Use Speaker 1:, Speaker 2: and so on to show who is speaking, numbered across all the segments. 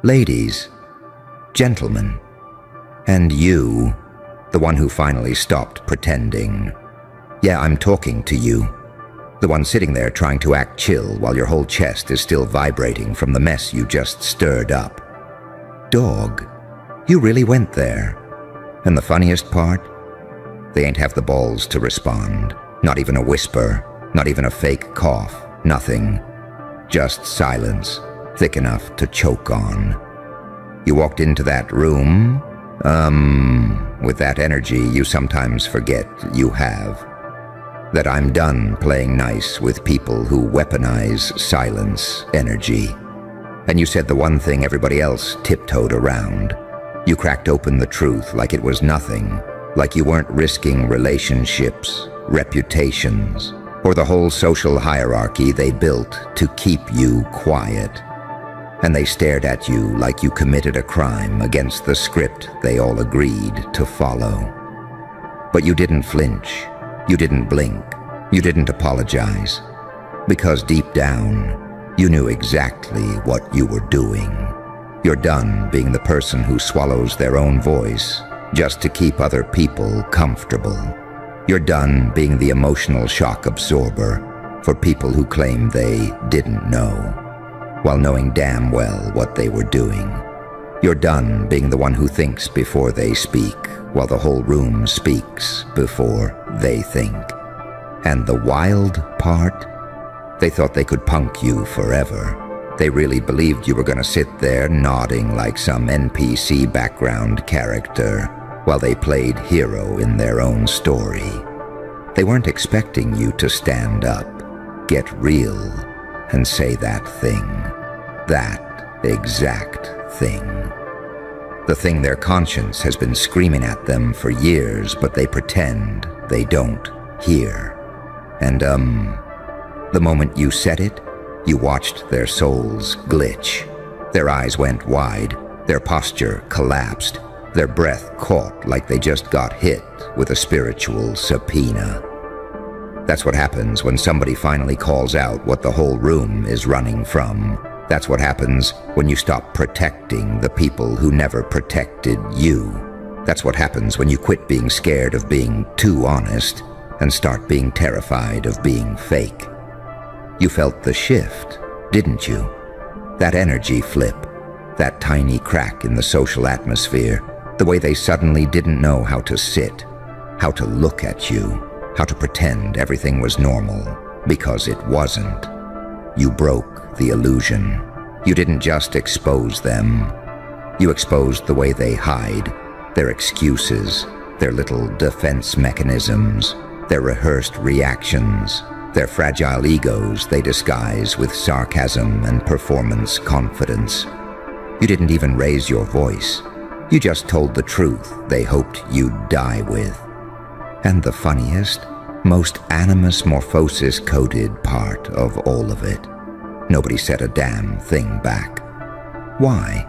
Speaker 1: ladies, gentlemen, and you, the one who finally stopped pretending. Yeah, I'm talking to you. The one sitting there trying to act chill while your whole chest is still vibrating from the mess you just stirred up. Dog, you really went there. And the funniest part? They ain't have the balls to respond. Not even a whisper, not even a fake cough, nothing. Just silence, thick enough to choke on. You walked into that room, with that energy you sometimes forget you have. That I'm done playing nice with people who weaponize silence energy. And you said the one thing everybody else tiptoed around. You cracked open the truth like it was nothing, like you weren't risking relationships, reputations, or the whole social hierarchy they built to keep you quiet. And they stared at you like you committed a crime against the script they all agreed to follow. But you didn't flinch. You didn't blink. You didn't apologize. Because deep down, you knew exactly what you were doing. You're done being the person who swallows their own voice just to keep other people comfortable. You're done being the emotional shock absorber for people who claim they didn't know, while knowing damn well what they were doing. You're done being the one who thinks before they speak, while the whole room speaks before they think. And the wild part? They thought they could punk you forever. They really believed you were going to sit there nodding like some NPC background character while they played hero in their own story. They weren't expecting you to stand up, get real, and say that thing. That exact thing. The thing their conscience has been screaming at them for years, but they pretend they don't hear. And the moment you said it, you watched their souls glitch. Their eyes went wide, their posture collapsed, their breath caught like they just got hit with a spiritual subpoena. That's what happens when somebody finally calls out what the whole room is running from. That's what happens when you stop protecting the people who never protected you. That's what happens when you quit being scared of being too honest and start being terrified of being fake. You felt the shift, didn't you? That energy flip, that tiny crack in the social atmosphere, the way they suddenly didn't know how to sit, how to look at you, how to pretend everything was normal, because it wasn't. You broke the illusion. You didn't just expose them. You exposed the way they hide, their excuses, their little defense mechanisms, their rehearsed reactions, their fragile egos they disguise with sarcasm and performance confidence. You didn't even raise your voice. You just told the truth they hoped you'd die with. And the funniest, most animus morphosis-coded part of all of it, nobody said a damn thing back. Why?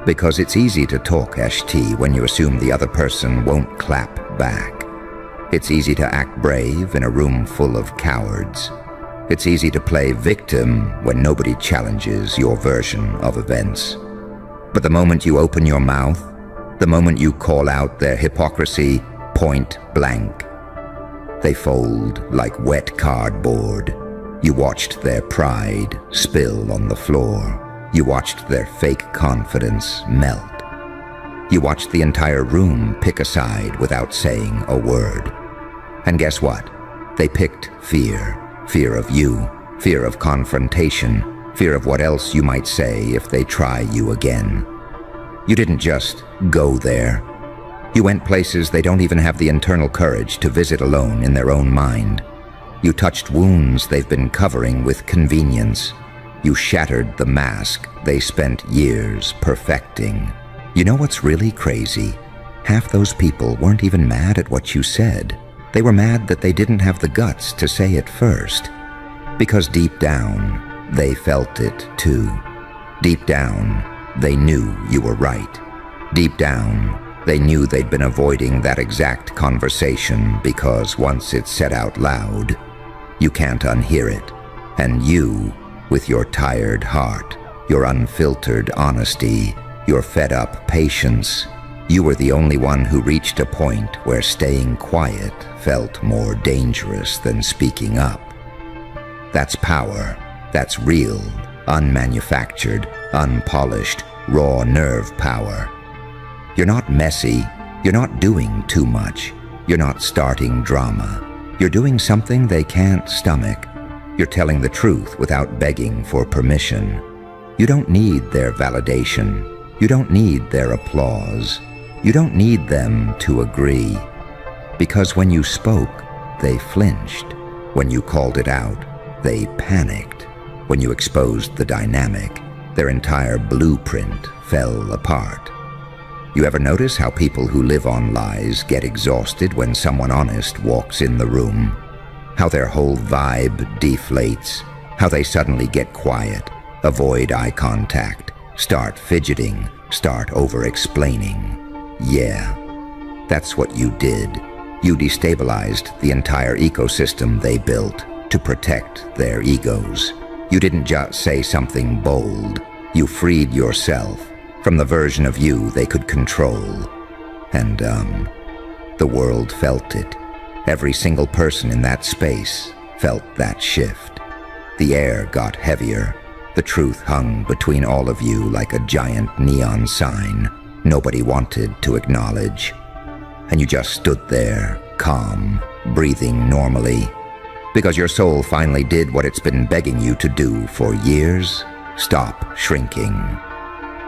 Speaker 1: Because it's easy to talk ST when you assume the other person won't clap back. It's easy to act brave in a room full of cowards. It's easy to play victim when nobody challenges your version of events. But the moment you open your mouth, the moment you call out their hypocrisy point blank, they fold like wet cardboard. You watched their pride spill on the floor. You watched their fake confidence melt. You watched the entire room pick a side without saying a word. And guess what? They picked fear. Fear of you. Fear of confrontation. Fear of what else you might say if they try you again. You didn't just go there. You went places they don't even have the internal courage to visit alone in their own mind. You touched wounds they've been covering with convenience. You shattered the mask they spent years perfecting. You know what's really crazy? Half those people weren't even mad at what you said. They were mad that they didn't have the guts to say it first. Because deep down, they felt it too. Deep down, they knew you were right. Deep down, they knew they'd been avoiding that exact conversation because once it's said out loud, you can't unhear it. And you, with your tired heart, your unfiltered honesty, your fed-up patience. You were the only one who reached a point where staying quiet felt more dangerous than speaking up. That's power. That's real, unmanufactured, unpolished, raw nerve power. You're not messy. You're not doing too much. You're not starting drama. You're doing something they can't stomach. You're telling the truth without begging for permission. You don't need their validation. You don't need their applause. You don't need them to agree. Because when you spoke, they flinched. When you called it out, they panicked. When you exposed the dynamic, their entire blueprint fell apart. You ever notice how people who live on lies get exhausted when someone honest walks in the room? How their whole vibe deflates? How they suddenly get quiet, avoid eye contact, start fidgeting, start over-explaining? Yeah, that's what you did. You destabilized the entire ecosystem they built to protect their egos. You didn't just say something bold. You freed yourself from the version of you they could control. And, the world felt it. Every single person in that space felt that shift. The air got heavier. The truth hung between all of you like a giant neon sign nobody wanted to acknowledge. And you just stood there, calm, breathing normally, because your soul finally did what it's been begging you to do for years: stop shrinking.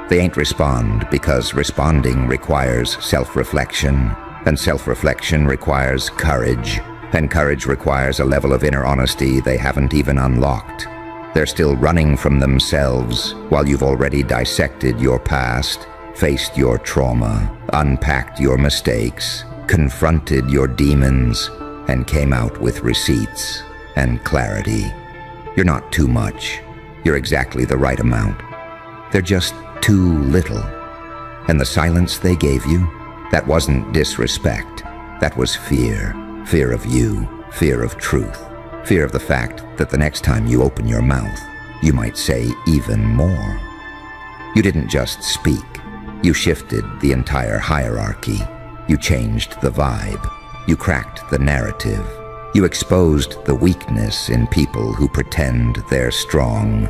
Speaker 1: They ain't respond because responding requires self-reflection, and self-reflection requires courage, and courage requires a level of inner honesty they haven't even unlocked. They're still running from themselves while you've already dissected your past, faced your trauma, unpacked your mistakes, confronted your demons, and came out with receipts and clarity. You're not too much. You're exactly the right amount. They're just too little. And the silence they gave you, that wasn't disrespect. That was fear. Fear of you. Fear of truth. Fear of the fact that the next time you open your mouth, you might say even more. You didn't just speak. You shifted the entire hierarchy. You changed the vibe. You cracked the narrative. You exposed the weakness in people who pretend they're strong.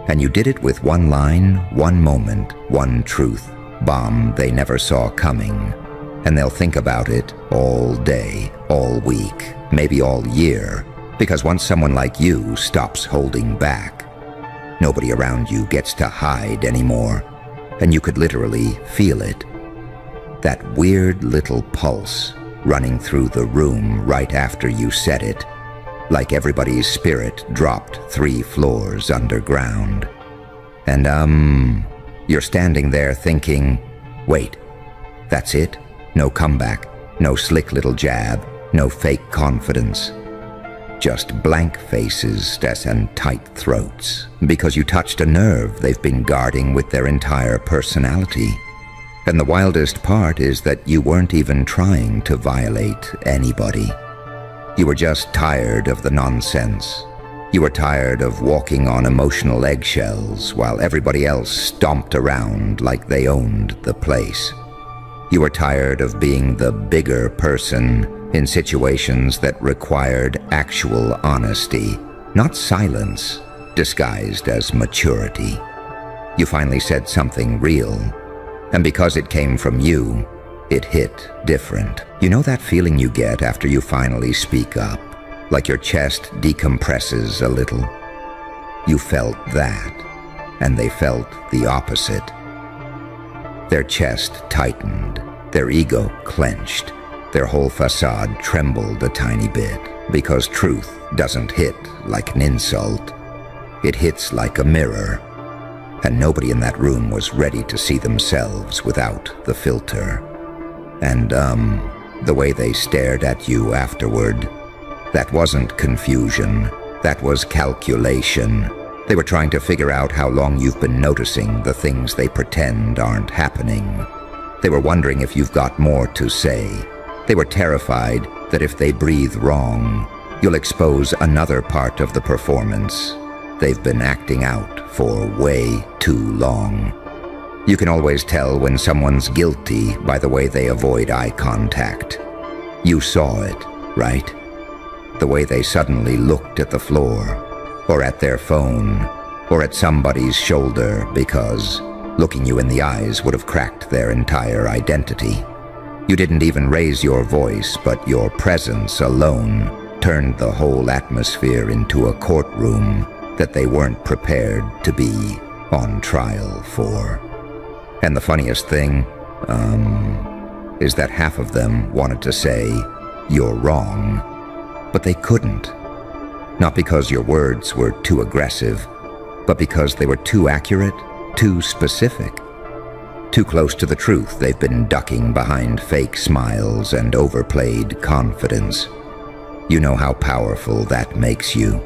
Speaker 1: And you did it with one line, one moment, one truth, bomb they never saw coming. And they'll think about it all day, all week, maybe all year, because once someone like you stops holding back, nobody around you gets to hide anymore, and you could literally feel it. That weird little pulse running through the room right after you said it, like everybody's spirit dropped 3 floors underground. And, you're standing there thinking, wait, that's it? No comeback, no slick little jab, no fake confidence. Just blank faces and tight throats, because you touched a nerve they've been guarding with their entire personality. And the wildest part is that you weren't even trying to violate anybody. You were just tired of the nonsense. You were tired of walking on emotional eggshells while everybody else stomped around like they owned the place. You were tired of being the bigger person in situations that required actual honesty, not silence disguised as maturity. You finally said something real, and because it came from you, it hit different. You know that feeling you get after you finally speak up, like your chest decompresses a little? You felt that, and they felt the opposite. Their chest tightened, their ego clenched, their whole facade trembled a tiny bit, because truth doesn't hit like an insult. It hits like a mirror, and nobody in that room was ready to see themselves without the filter. And, the way they stared at you afterward, that wasn't confusion, that was calculation. They were trying to figure out how long you've been noticing the things they pretend aren't happening. They were wondering if you've got more to say. They were terrified that if they breathe wrong, you'll expose another part of the performance. they've been acting out for way too long. You can always tell when someone's guilty by the way they avoid eye contact. You saw it, right? The way they suddenly looked at the floor, or at their phone, or at somebody's shoulder because looking you in the eyes would have cracked their entire identity. You didn't even raise your voice, but your presence alone turned the whole atmosphere into a courtroom that they weren't prepared to be on trial for. And the funniest thing, is that half of them wanted to say, "You're wrong," but they couldn't. Not because your words were too aggressive, but because they were too accurate, too specific. Too close to the truth, they've been ducking behind fake smiles and overplayed confidence. You know how powerful that makes you.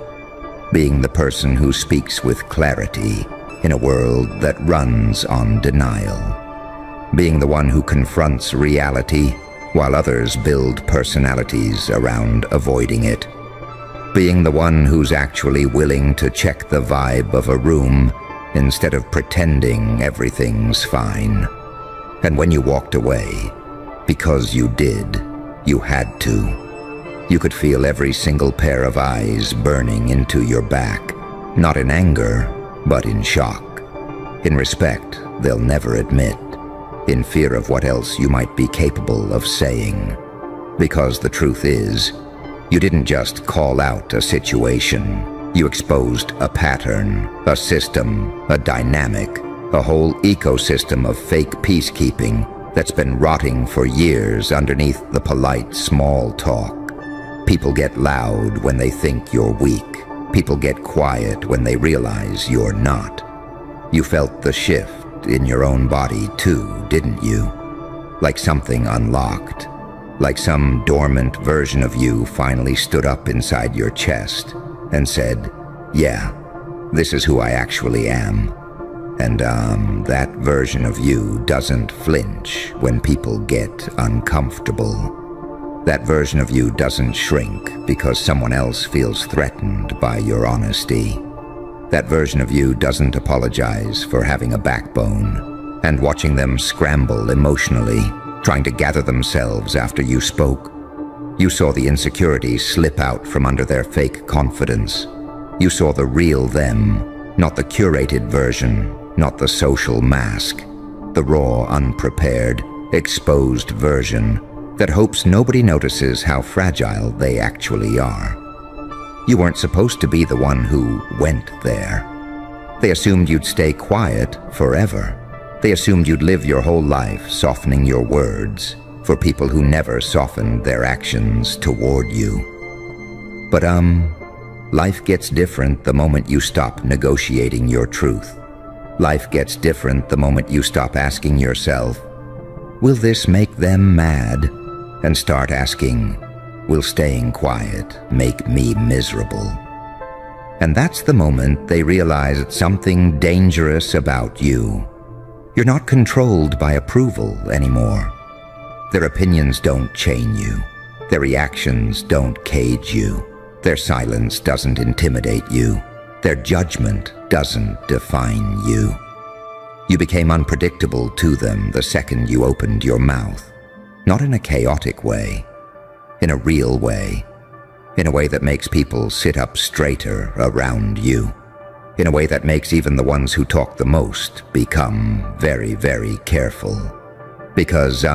Speaker 1: Being the person who speaks with clarity in a world that runs on denial. Being the one who confronts reality while others build personalities around avoiding it. Being the one who's actually willing to check the vibe of a room instead of pretending everything's fine. And when you walked away, because you did, you had to. You could feel every single pair of eyes burning into your back, not in anger, but in shock. In respect they'll never admit, in fear of what else you might be capable of saying. Because the truth is, you didn't just call out a situation. You exposed a pattern, a system, a dynamic, a whole ecosystem of fake peacekeeping that's been rotting for years underneath the polite small talk. People get loud when they think you're weak. People get quiet when they realize you're not. You felt the shift in your own body too, didn't you? Like something unlocked. Like some dormant version of you finally stood up inside your chest and said, "Yeah, this is who I actually am." And that version of you doesn't flinch when people get uncomfortable. That version of you doesn't shrink because someone else feels threatened by your honesty. That version of you doesn't apologize for having a backbone. And watching them scramble emotionally, trying to gather themselves after you spoke, you saw the insecurity slip out from under their fake confidence. You saw the real them, not the curated version, not the social mask, the raw, unprepared, exposed version that hopes nobody notices how fragile they actually are. You weren't supposed to be the one who went there. They assumed you'd stay quiet forever. They assumed you'd live your whole life softening your words for people who never softened their actions toward you. But life gets different the moment you stop negotiating your truth. Life gets different the moment you stop asking yourself, will this make them mad? And start asking, will staying quiet make me miserable? And that's the moment they realize something dangerous about you. You're not controlled by approval anymore. Their opinions don't chain you. Their reactions don't cage you. Their silence doesn't intimidate you. Their judgment doesn't define you. You became unpredictable to them the second you opened your mouth. Not in a chaotic way, in a real way, in a way that makes people sit up straighter around you, in a way that makes even the ones who talk the most become very, very careful. Because,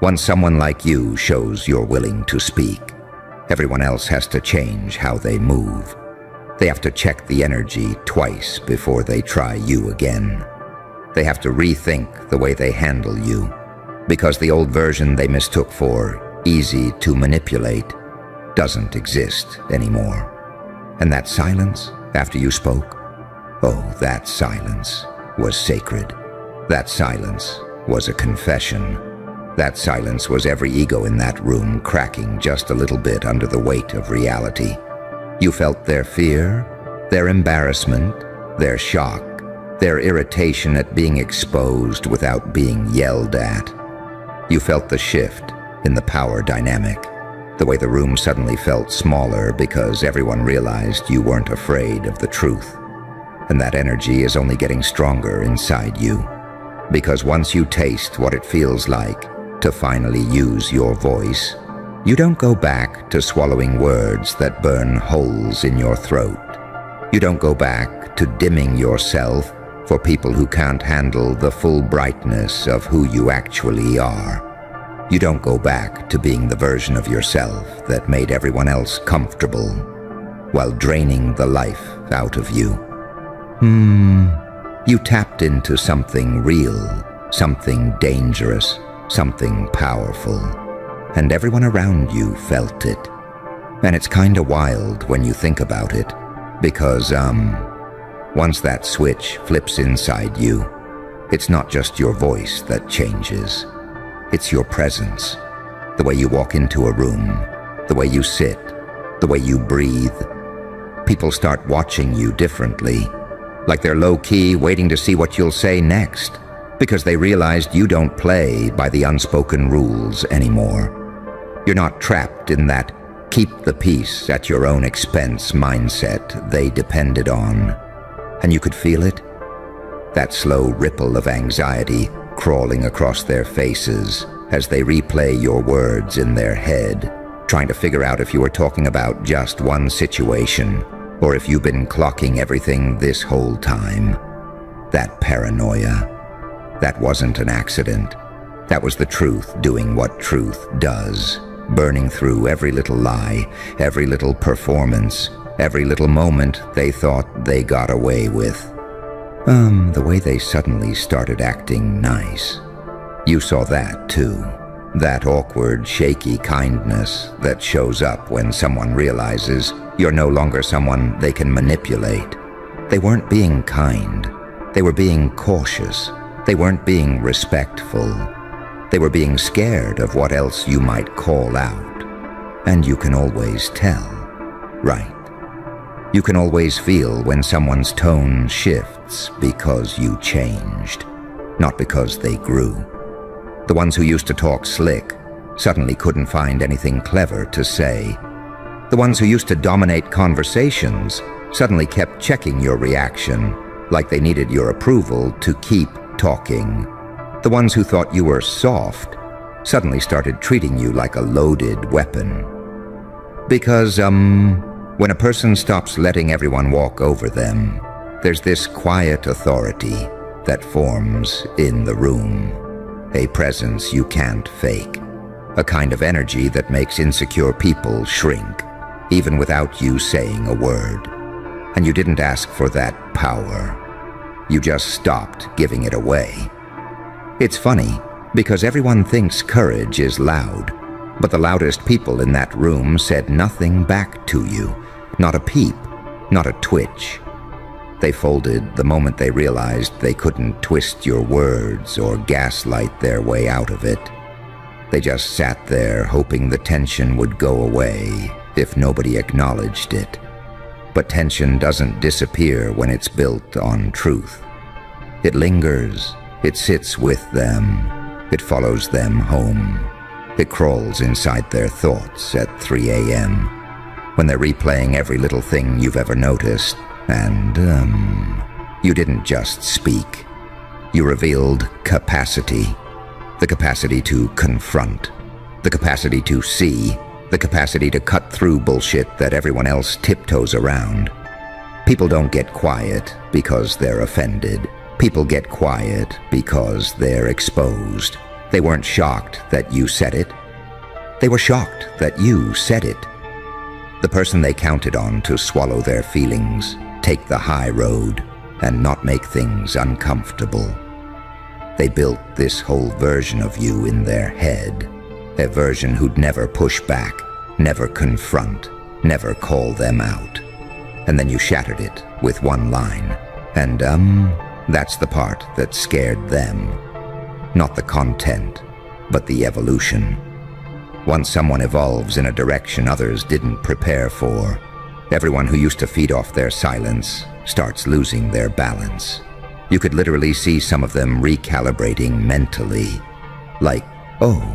Speaker 1: once someone like you shows you're willing to speak, everyone else has to change how they move. They have to check the energy twice before they try you again. They have to rethink the way they handle you, because the old version they mistook for easy to manipulate doesn't exist anymore. And that silence after you spoke, oh, that silence was sacred. That silence was a confession. That silence was every ego in that room cracking just a little bit under the weight of reality. You felt their fear, their embarrassment, their shock, their irritation at being exposed without being yelled at. You felt the shift in the power dynamic. The way the room suddenly felt smaller because everyone realized you weren't afraid of the truth. And that energy is only getting stronger inside you. Because once you taste what it feels like to finally use your voice, you don't go back to swallowing words that burn holes in your throat. You don't go back to dimming yourself for people who can't handle the full brightness of who you actually are. You don't go back to being the version of yourself that made everyone else comfortable while draining the life out of you. You tapped into something real, something dangerous, something powerful, and everyone around you felt it. And it's kinda wild when you think about it, because, once that switch flips inside you, it's not just your voice that changes. It's your presence, the way you walk into a room, the way you sit, the way you breathe. People start watching you differently, like they're low-key waiting to see what you'll say next, because they realized you don't play by the unspoken rules anymore. You're not trapped in that keep the peace at your own expense mindset they depended on. And you could feel it, that slow ripple of anxiety crawling across their faces as they replay your words in their head, trying to figure out if you were talking about just one situation or if you've been clocking everything this whole time. That paranoia, that wasn't an accident. That was the truth doing what truth does, burning through every little lie, every little performance, every little moment they thought they got away with. The way they suddenly started acting nice. You saw that too. That awkward, shaky kindness that shows up when someone realizes you're no longer someone they can manipulate. They weren't being kind. They were being cautious. They weren't being respectful. They were being scared of what else you might call out. And you can always tell, right? You can always feel when someone's tone shifts because you changed, not because they grew. The ones who used to talk slick suddenly couldn't find anything clever to say. The ones who used to dominate conversations suddenly kept checking your reaction like they needed your approval to keep talking. The ones who thought you were soft suddenly started treating you like a loaded weapon. Because, when a person stops letting everyone walk over them, there's this quiet authority that forms in the room. A presence you can't fake. A kind of energy that makes insecure people shrink, even without you saying a word. And you didn't ask for that power. You just stopped giving it away. It's funny, because everyone thinks courage is loud, but the loudest people in that room said nothing back to you. Not a peep, not a twitch. They folded the moment they realized they couldn't twist your words or gaslight their way out of it. They just sat there hoping the tension would go away if nobody acknowledged it. But tension doesn't disappear when it's built on truth. It lingers, it sits with them, it follows them home. It crawls inside their thoughts at 3 a.m. when they're replaying every little thing you've ever noticed, and, you didn't just speak. You revealed capacity. The capacity to confront. The capacity to see. The capacity to cut through bullshit that everyone else tiptoes around. People don't get quiet because they're offended. People get quiet because they're exposed. They weren't shocked that you said it. They were shocked that you said it. The person they counted on to swallow their feelings, take the high road, and not make things uncomfortable. They built this whole version of you in their head, a version who'd never push back, never confront, never call them out. And then you shattered it with one line. And, that's the part that scared them. Not the content, but the evolution. Once someone evolves in a direction others didn't prepare for, everyone who used to feed off their silence starts losing their balance. You could literally see some of them recalibrating mentally. Like, oh,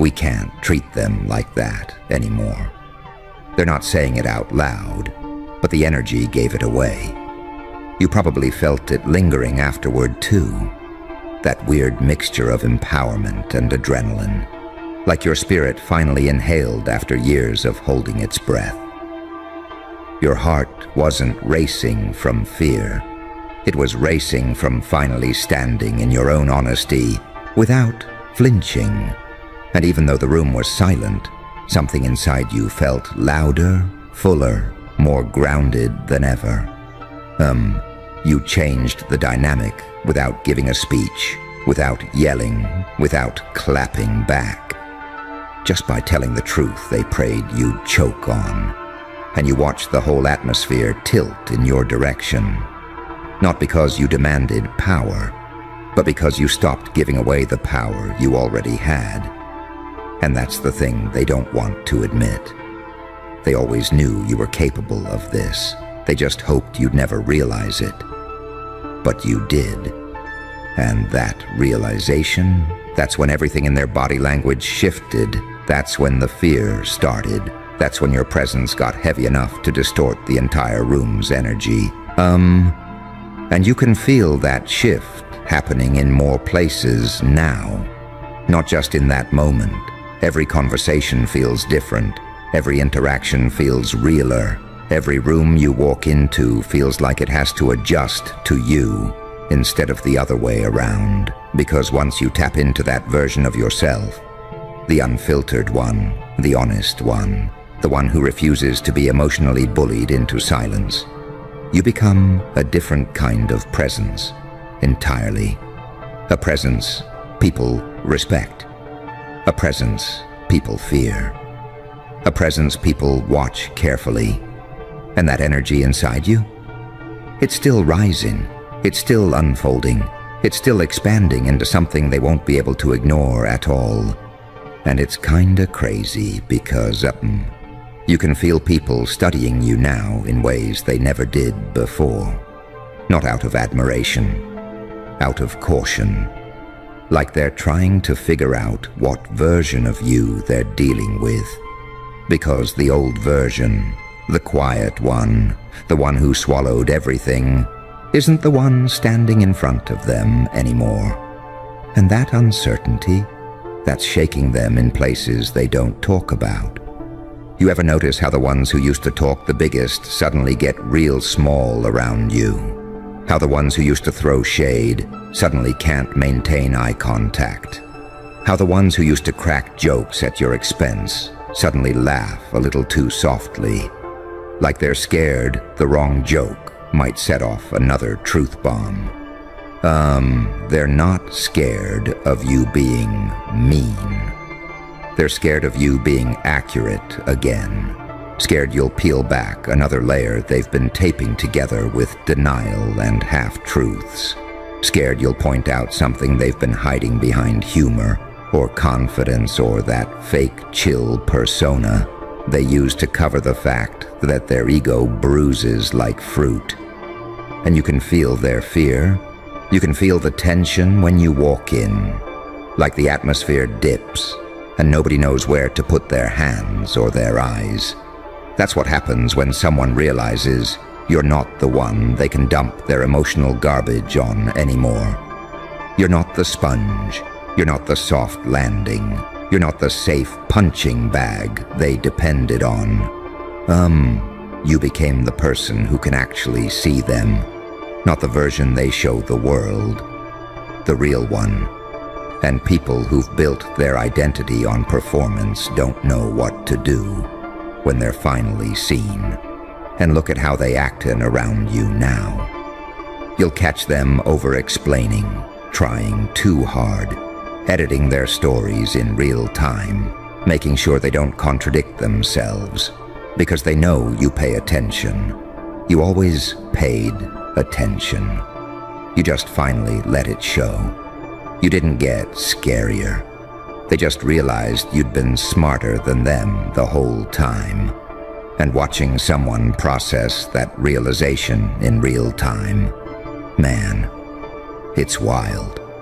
Speaker 1: We can't treat them like that anymore. They're not saying it out loud, but the energy gave it away. You probably felt it lingering afterward too. That weird mixture of empowerment and adrenaline, like your spirit finally inhaled after years of holding its breath. Your heart wasn't racing from fear. It was racing from finally standing in your own honesty without flinching. And even though the room was silent, something inside you felt louder, fuller, more grounded than ever. You changed the dynamic without giving a speech, without yelling, without clapping back. Just by telling the truth they prayed you'd choke on. And you watched the whole atmosphere tilt in your direction. Not because you demanded power, but because you stopped giving away the power you already had. And that's the thing they don't want to admit. They always knew you were capable of this. They just hoped you'd never realize it. But you did. And that realization, that's when everything in their body language shifted. That's when the fear started. That's when your presence got heavy enough to distort the entire room's energy. And you can feel that shift happening in more places now. Not just in that moment. Every conversation feels different. Every interaction feels realer. Every room you walk into feels like it has to adjust to you instead of the other way around. Because once you tap into that version of yourself, the unfiltered one, the honest one, the one who refuses to be emotionally bullied into silence, you become a different kind of presence entirely. A presence people respect. A presence people fear. A presence people watch carefully. And that energy inside you? It's still rising. It's still unfolding. It's still expanding into something they won't be able to ignore at all. And it's kinda crazy because, you can feel people studying you now in ways they never did before. Not out of admiration, out of caution. Like they're trying to figure out what version of you they're dealing with. Because the old version, the quiet one, the one who swallowed everything, isn't the one standing in front of them anymore. And that uncertainty, that's shaking them in places they don't talk about. You ever notice how the ones who used to talk the biggest suddenly get real small around you? How the ones who used to throw shade suddenly can't maintain eye contact? How the ones who used to crack jokes at your expense suddenly laugh a little too softly? Like they're scared the wrong joke might set off another truth bomb. They're not scared of you being mean. They're scared of you being accurate again. Scared you'll peel back another layer they've been taping together with denial and half-truths. Scared you'll point out something they've been hiding behind humor or confidence or that fake chill persona they use to cover the fact that their ego bruises like fruit. And you can feel their fear. You can feel the tension when you walk in. Like the atmosphere dips and nobody knows where to put their hands or their eyes. That's what happens when someone realizes you're not the one they can dump their emotional garbage on anymore. You're not the sponge. You're not the soft landing. You're not the safe punching bag they depended on. You became the person who can actually see them, not the version they show the world, the real one. And people who've built their identity on performance don't know what to do when they're finally seen. And look at how they act in around you now. You'll catch them over-explaining, trying too hard, editing their stories in real time, making sure they don't contradict themselves, because they know you pay attention. You always paid attention. You just finally let it show. You didn't get scarier. They just realized you'd been smarter than them the whole time. And watching someone process that realization in real time, man, it's wild.